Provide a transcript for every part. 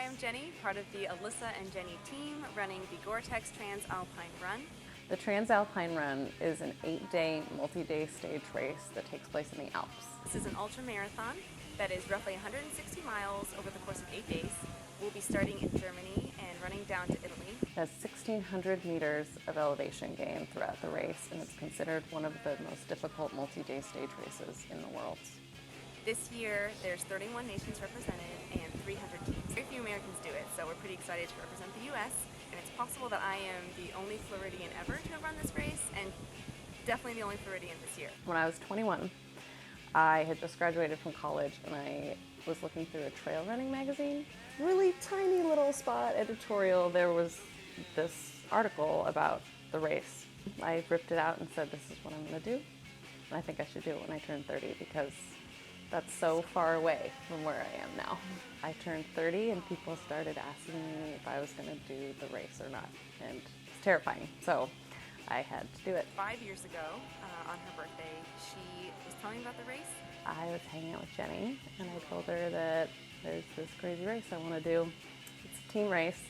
Hi, I'm Jenny, part of the Alyssa and Jenni team running the Gore-tex TransAlpine Run. The TransAlpine Run is an 8-day, multi-day stage race that takes place in the Alps. This is an ultra marathon that is roughly 160 miles over the course of 8 days. We'll be starting in Germany and running down to Italy. It has 1,600 meters of elevation gain throughout the race, and it's considered one of the most difficult multi-day stage races in the world. This year, there's 31 nations represented and 300 teams. Very few Americans do it, so we're pretty excited to represent the U.S. And it's possible that I am the only Floridian ever to have run this race, and definitely the only Floridian this year. When I was 21, I had just graduated from college, and I was looking through a trail running magazine. Really tiny little spot editorial, there was this article about the race. I ripped it out and said, this is what I'm going to do, and I think I should do it when I turn 30 because that's so far away from where I am now. I turned 30 and people started asking me if I was going to do the race or not, and it's terrifying, so I had to do it. 5 years ago, on her birthday, she was telling me about the race. I was hanging out with Jenni and I told her that there's this crazy race I want to do. It's a team race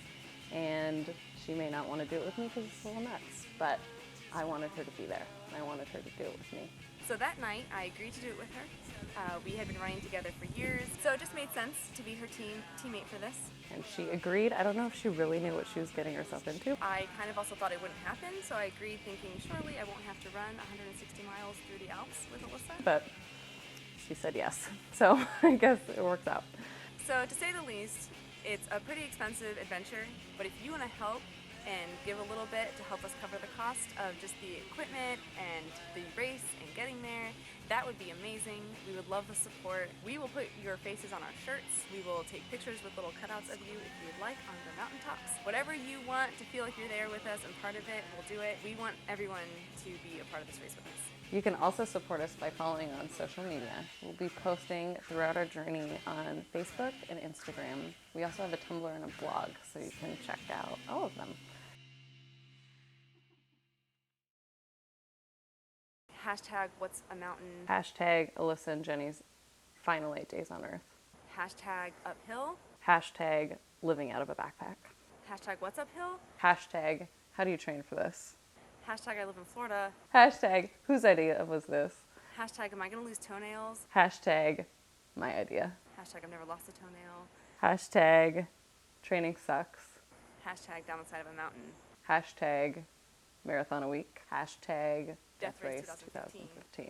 and she may not want to do it with me because it's a little nuts, but I wanted her to be there. I wanted her to do it with me. So that night, I agreed to do it with her. We had been running together for years, so it just made sense to be her teammate for this. And she agreed. I don't know if she really knew what she was getting herself into. I kind of also thought it wouldn't happen, so I agreed thinking, surely I won't have to run 160 miles through the Alps with Alyssa. But she said yes, so I guess it works out. So to say the least, it's a pretty expensive adventure, but if you want to help and give a little bit to help us cover the cost of just the equipment and the race and getting there, that would be amazing. We would love the support. We will put your faces on our shirts. We will take pictures with little cutouts of you if you would like on the mountaintops. Whatever you want to feel like you're there with us and part of it, we'll do it. We want everyone to be a part of this race with us. You can also support us by following on social media. We'll be posting throughout our journey on Facebook and Instagram. We also have a Tumblr and a blog, so you can check out all of them. Hashtag what's a mountain. Hashtag Alyssa and Jenni's final 8 days on Earth. Hashtag uphill. Hashtag living out of a backpack. Hashtag what's uphill. Hashtag how do you train for this? Hashtag I live in Florida. Hashtag whose idea was this? Hashtag am I gonna lose toenails? Hashtag my idea. Hashtag I've never lost a toenail. Hashtag training sucks. Hashtag down the side of a mountain. Hashtag marathon a week. Hashtag Death Race 2015.